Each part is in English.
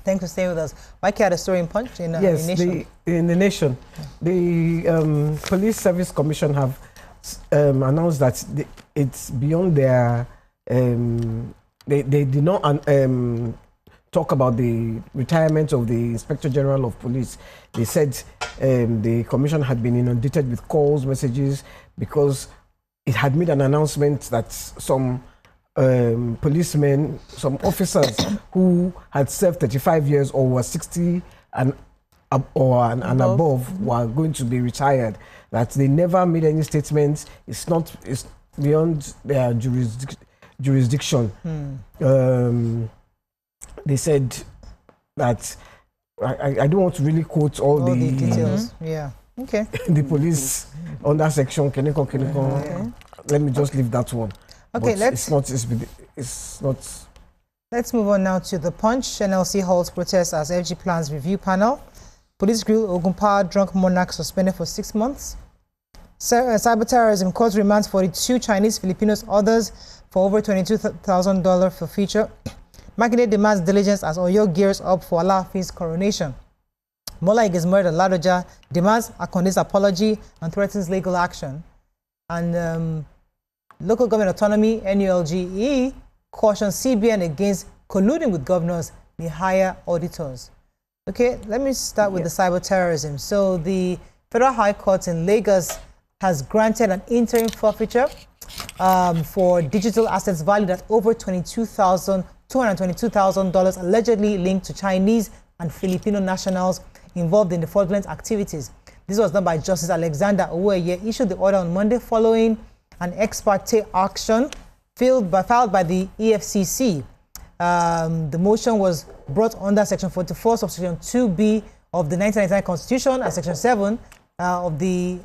Thanks for staying with us. Mike had a story in Punch in yes, Nation. In the Nation, the Police Service Commission have announced that it's beyond their. They did not talk about the retirement of the Inspector General of Police. They said the commission had been inundated with calls, messages, because it had made an announcement that some policemen, some officers who had served 35 years or were 60 and above were going to be retired. That they never made any statements. It's beyond their jurisdiction. They said that I don't want to really quote all the details. Yeah. Okay. The police under section Keneko. Okay. Let me just leave that one. Okay, but it's not. Let's move on now to the Punch. NLC holds protests as FG plans review panel. Police grill Ogunpa drunk Monarch suspended for 6 months. Cyberterrorism court remands 42 Chinese Filipinos, others for over $22,000 for future. Makinde demands diligence as Oyo gears up for Alaafen's coronation. Mola Igesmurda Ladoja demands Akonde's apology and threatens legal action. And local government autonomy, NULGE, cautions CBN against colluding with governors, may hire auditors. Okay, let me start with the cyber terrorism. So the Federal High Court in Lagos has granted an interim forfeiture for digital assets valued at over $222,000 allegedly linked to Chinese and Filipino nationals involved in the fraudulent activities. This was done by Justice Alexander Oweye, issued the order on Monday following an ex parte action filed by the EFCC. The motion was brought under Section 44, Subsection 2B of the 1999 Constitution and Section 7 of the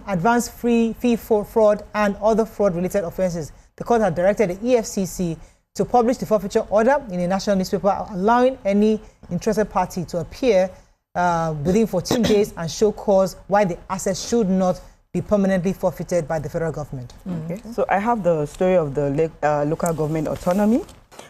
Advanced Fee for Fraud and other fraud-related offences. The court had directed the EFCC to publish the forfeiture order in a national newspaper, allowing any interested party to appear within 14 days and show cause why the assets should not be permanently forfeited by the federal government. Okay. So I have the story of the local government autonomy.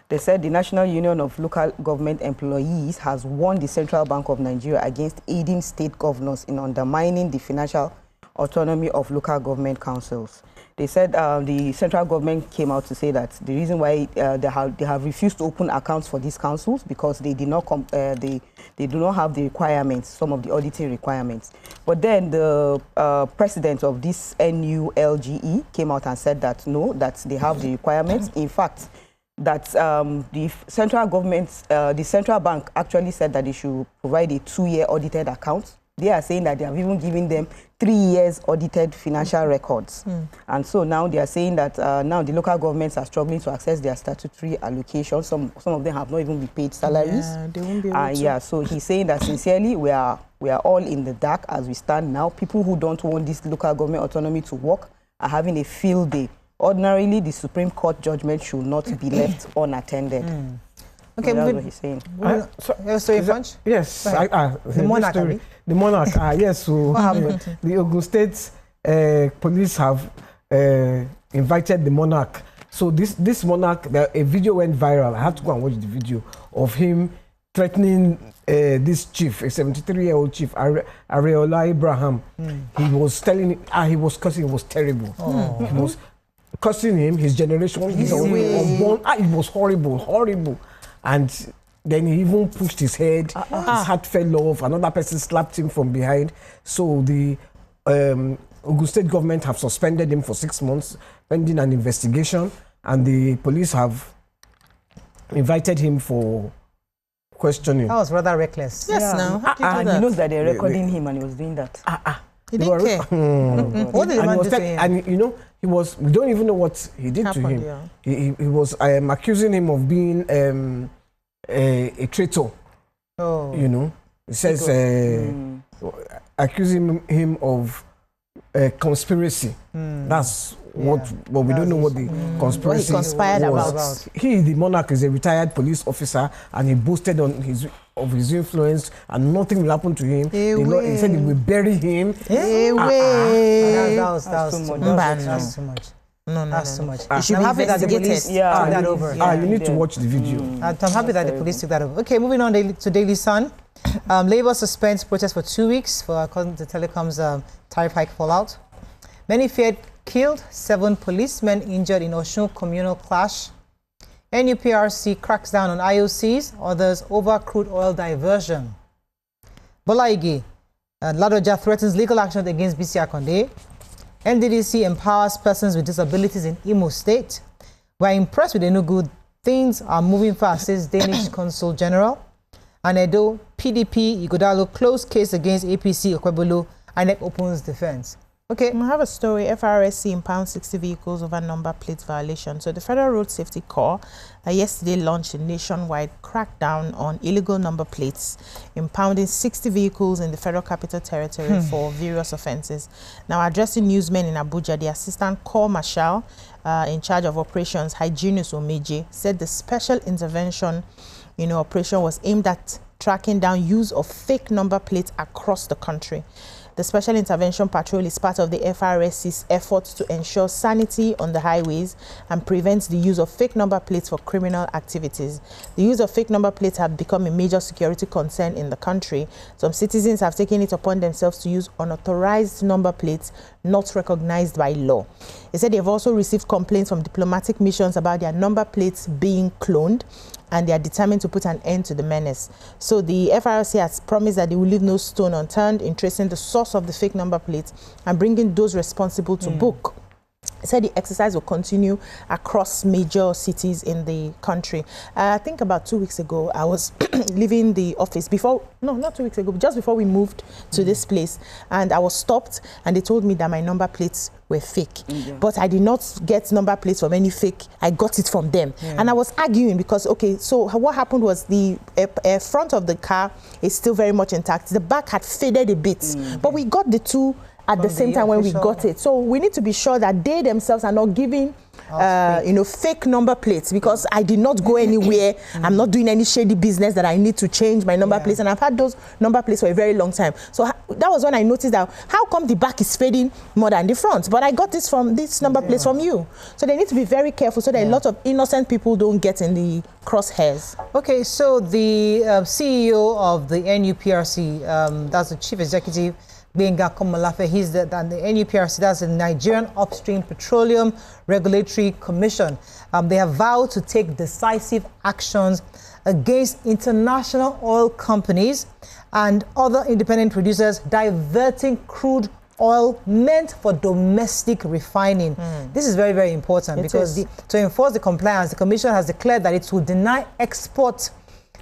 They said the National Union of Local Government Employees has warned the Central Bank of Nigeria against aiding state governors in undermining the financial autonomy of local government councils. They said the central government came out to say that the reason why they have refused to open accounts for these councils because they did not they do not have the requirements, some of the auditing requirements. But then the president of this NULGE came out and said that no, that they have the requirements. In fact, that the central government, the central bank actually said that they should provide a 2-year audited account. They are saying that they have even given them 3 years audited financial records. And so now they are saying that now the local governments are struggling to access their statutory allocations. Some of them have not even been paid salaries. Yeah, they won't be able to. Yeah, so he's saying that sincerely we are all in the dark as we stand now. People who don't want this local government autonomy to work are having a field day. Ordinarily, the Supreme Court judgment should not be left unattended. Okay, that's what he's saying. Punch? Yes, the Monarch. The Monarch, yes. So the Ogun State police have invited the Monarch. So this Monarch, a video went viral. I had to go and watch the video of him threatening this chief, a 73-year-old chief, Areola Abraham. He was telling, he was cursing. It was terrible. He was cursing him, his generation, his unborn. It was horrible. And then he even pushed his head, his heart fell off, another person slapped him from behind. So the Ogun State government have suspended him for 6 months, pending an investigation, and the police have invited him for questioning. That was rather reckless. Yes, now. How did you do and that? he knows that they're recording him and he was doing that. He didn't care. What did the man do to him? And you know, we don't even know what he did to him. Yeah. He was accusing him of being a traitor. Oh. You know, he says accusing him of conspiracy. Yeah. That's but we don't know what the conspiracy What he conspired was. He, the Monarch, is a retired police officer, and he boasted on his influence, and nothing will happen to him. He said he will bury him. That was too much. That's too much. It should I'm be happy that the police investigated. took that over. You need to watch the video. I'm happy that the police took that over. Okay, moving on to Daily Sun. Labour suspends protest for 2 weeks for, according to Telecom's tariff hike fallout. Many feared killed, 7 policemen injured in Osun communal clash. NUPRC cracks down on IOCs, others over crude oil diversion. Bola Ige, Ladoja threatens legal action against BC Akonde. NDDC empowers persons with disabilities in Imo State. We're impressed with Enugu. Things are moving fast, says Danish Consul General. And Edo, PDP, Igodalo, closed case against APC, Okwebolo, INEC opens defense. Okay. I have a story. FRSC impounds 60 vehicles over number plate violation. So the Federal Road Safety Corps yesterday launched a nationwide crackdown on illegal number plates, impounding 60 vehicles in the Federal Capital Territory for various offences. Now, addressing newsmen in Abuja, the Assistant Corps Marshal in charge of operations, Hyginus Omeje, said the special intervention operation was aimed at tracking down use of fake number plates across the country. The Special Intervention Patrol is part of the FRSC's efforts to ensure sanity on the highways and prevent the use of fake number plates for criminal activities. The use of fake number plates have become a major security concern in the country. Some citizens have taken it upon themselves to use unauthorized number plates not recognized by law. They said they've also received complaints from diplomatic missions about their number plates being cloned, and they are determined to put an end to the menace. So the FRC has promised that they will leave no stone unturned in tracing the source of the fake number plates and bringing those responsible to book. He said the exercise will continue across major cities in the country. I think about 2 weeks ago, I was leaving the office not 2 weeks ago, but just before we moved to this place, and I was stopped and they told me that my number plates were fake. But I did not get number plates from any fake. I got it from them. And I was arguing because, okay, so what happened was the front of the car is still very much intact. The back had faded a bit, but we got the two at the same time when we got it. So we need to be sure that they themselves are not giving fake number plates, because I did not go anywhere. I'm not doing any shady business that I need to change my number plates, and I've had those number plates for a very long time. So that was when I noticed that how come the back is fading more than the front, but I got this number plates from you. So they need to be very careful so that a lot of innocent people don't get in the crosshairs. Okay, so the CEO of the NUPRC, that's the chief executive, Benga Komalafe, he's the NUPRC, that's the Nigerian Upstream Petroleum Regulatory Commission. They have vowed to take decisive actions against international oil companies and other independent producers diverting crude oil meant for domestic refining. This is very, very important because to enforce the compliance, the Commission has declared that it will deny export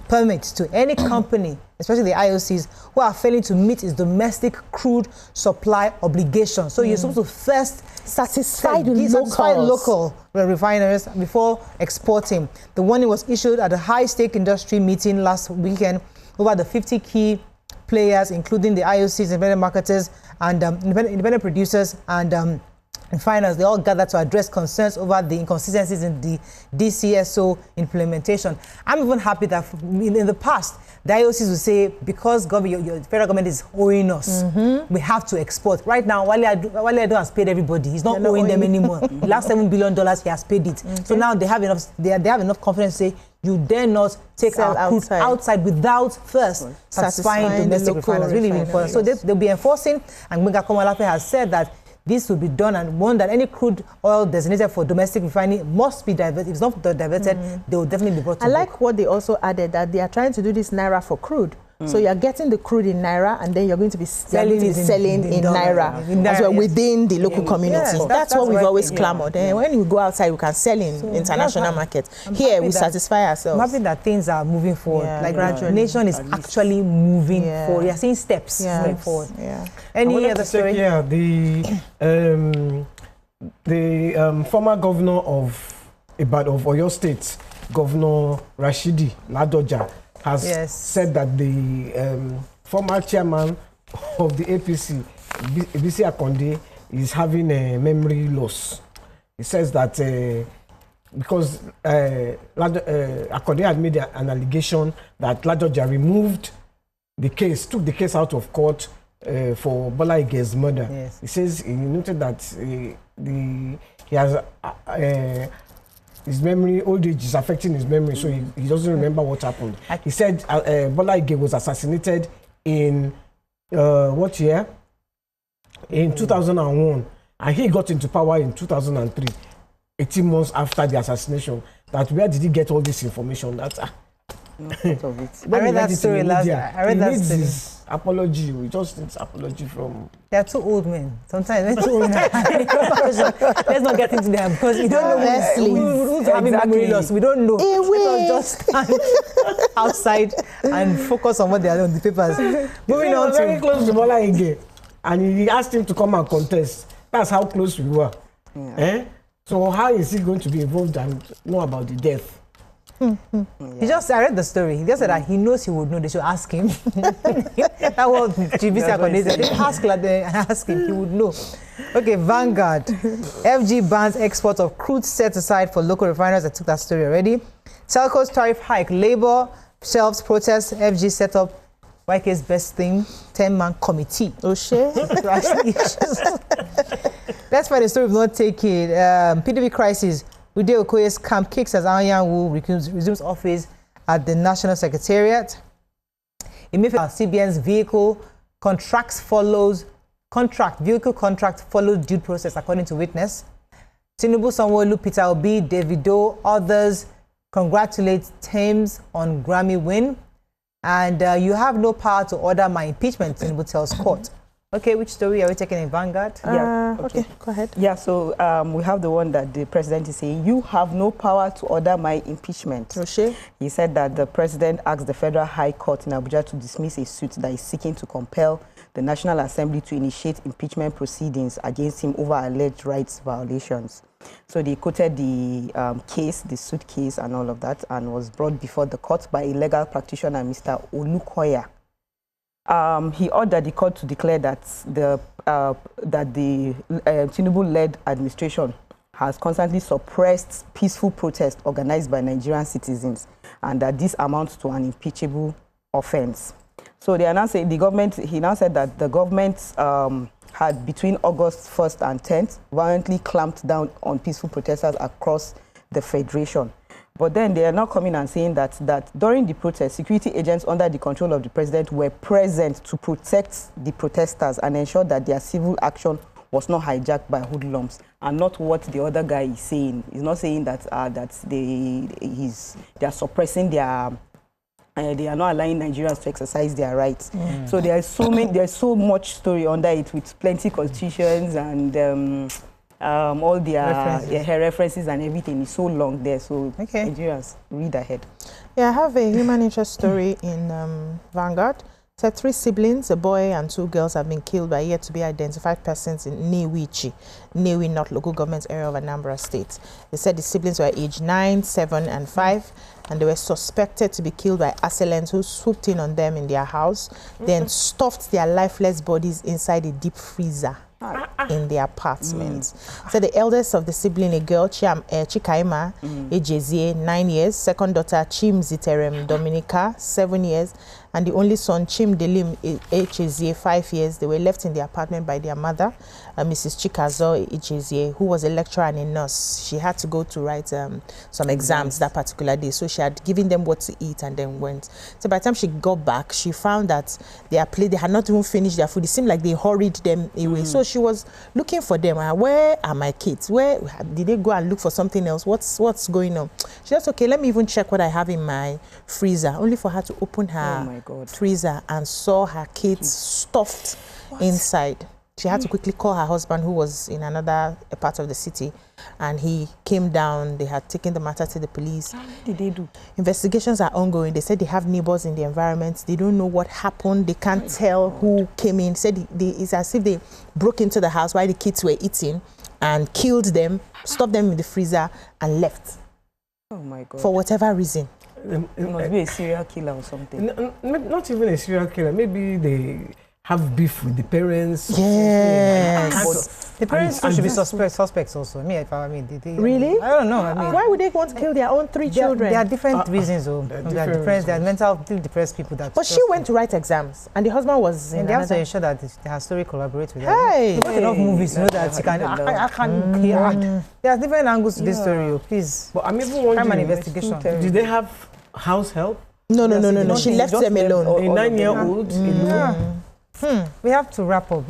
permits to any company, especially the IOCs, who are failing to meet its domestic crude supply obligations. So you're supposed to first satisfy local refiners before exporting. The warning was issued at a high-stake industry meeting last weekend over the 50 key players, including the IOCs, independent marketers, and independent producers, and refiners. They all gathered to address concerns over the inconsistencies in the DCSO implementation. I'm even happy that in the past, the IOCs will say, because your federal government is owing us, we have to export. Right now, Wale Ado has paid everybody. He's not owing them anymore. The last $7 billion, he has paid it. So now they have enough. They have enough confidence to say, you dare not take our crude outside without first satisfying domestic refiners. Really, really important. So they'll be enforcing, and Benga Komalafe has said that this will be done, and one that any crude oil designated for domestic refining must be diverted. If it's not diverted, they will definitely be brought to book. I like what they also added, that they are trying to do this Naira for crude. So you're getting the crude in Naira, and then you're going to be selling in Naira as well within the local community. Yes, that's what we've always clamored. When we go outside, we can sell in international markets. Here, we satisfy ourselves. I'm happy that things are moving forward. Like gradually, the nation is actually moving forward. You're seeing steps moving forward. Any other story? The former governor of Oyo State, Governor Rashidi Ladoja, has said that the former chairman of the APC, BC Akonde, is having a memory loss. He says that because Akonde had made an allegation that Ladoja took the case out of court for Bola Ige's murder. He says he noted that he has his memory, old age is affecting his memory, so he doesn't remember what happened. He said Bola Ige was assassinated in what year? In 2001, and he got into power in 2003, 18 months after the assassination. That where did he get all this information? That I read that story last night. I read that story. His apology. We just need apology from. They are two old men. Sometimes they're too old men. Let's not get into them because we don't know who's having memory loss. We don't know. Let us just stand outside and focus on what they are doing on the papers. Moving on to very close to Bola Ige, and he asked him to come and contest. That's how close we were. Yeah. So how is he going to be involved and know about the death? He just, I read the story. He just said that he knows he would know. They should ask him. That was GBC. They ask him, he would know. Okay, Vanguard. FG bans export of crude set aside for local refiners. I took that story already. Telco's tariff hike. Labor shelves protest. FG set up YK's best thing, 10-man committee. Oh shit. That's why the story will not take it. PDP crisis. Ude Okoye's camp kicks as Anyanwu resumes office at the National Secretariat. CBN's vehicle contract follows due process according to witness. Tinubu, Sanwo-Olu, Peter Obi, Davido, others congratulate Thames on Grammy win. And you have no power to order my impeachment, Tinubu tells court. Okay, which story are we taking in Vanguard? Okay, go ahead. Yeah, so we have the one that the president is saying, you have no power to order my impeachment. Roche? He said that the president asked the Federal High Court in Abuja to dismiss a suit that is seeking to compel the National Assembly to initiate impeachment proceedings against him over alleged rights violations. So they quoted the case, the suit case and all of that, and was brought before the court by a legal practitioner, Mr. Olukoya. He ordered the court to declare that the Tinubu-led administration has constantly suppressed peaceful protests organized by Nigerian citizens, and that this amounts to an impeachable offense. So they announced the government. He now said that the government had between August 1st and 10th violently clamped down on peaceful protesters across the federation. But then they are now coming and saying that during the protest, security agents under the control of the president were present to protect the protesters and ensure that their civil action was not hijacked by hoodlums, and not what the other guy is saying. He's not saying that they are suppressing their. They are not allowing Nigerians to exercise their rights. So there's so much story under it with plenty constitutions and. All their references and everything is so long there, so Nigerians, read ahead. Yeah, I have a human interest story in Vanguard. It said 3 siblings, a boy and 2 girls, have been killed by yet to be identified persons in Nnewichi, Nnewi, not local government area of Anambra State. They said the siblings were aged 9, 7, and 5, and they were suspected to be killed by assailants who swooped in on them in their house, then stuffed their lifeless bodies inside a deep freezer in the apartment. So the eldest of the sibling, a girl, Chikaima, Ejezie, 9 years, second daughter, Chim Ziterem Dominica, 7 years, and the only son, Chim Delim Ejezie, 5 years. They were left in the apartment by their mother, Mrs. Chikazo Ejezie, who was a lecturer and a nurse. She had to go to write some exams that particular day, so she had given them what to eat and then went. So by the time she got back, she found that they had not even finished their food. It seemed like they hurried them away. So she was looking for them. Where are my kids? Where did they go and look for something else? What's going on? She said, okay, let me even check what I have in my freezer. Only for her to open her freezer and saw her kids stuffed inside. She had to quickly call her husband, who was in another part of the city, and he came down. They had taken the matter to the police. What did they do? Investigations are ongoing. They said they have neighbors in the environment. They don't know what happened. They can't tell who came in. Said it's as if they broke into the house while the kids were eating and killed them, stuffed them in the freezer, and left. Oh my God. For whatever reason. It must be a serial killer or something. Not even a serial killer. Maybe have beef with the parents. Yes. The parents should be suspects also. Really? I don't know. Why would they want to kill their own 3 children? There are different reasons. There are mentally depressed people that. But she went to write exams, and the husband was. And they have to ensure that her story collaborates with Hey, them. Enough movies to know that you can. There are different angles to this story. Please. But I'm even wondering. Crime and investigation. Did they have house help? No. She left them alone. A 9-year-old alone. We have to wrap up.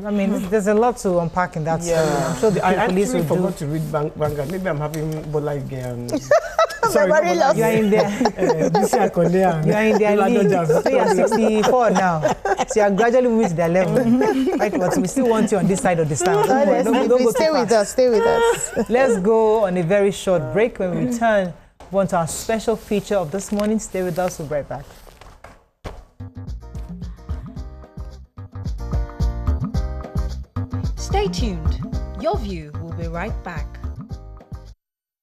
There's a lot to unpack in that story. I'm sure the police will forgot to read Vanguard. Maybe I'm having Bola again. Sorry, you are in there. You are in their league. So you are 64 now. So you are gradually moving to their level. Right, but we still want you on this side of the stand. Don't go Stay with us. Let's go on a very short break. When we return, we want our special feature of this morning. Stay with us. We'll be right back. Stay tuned. Your View will be right back.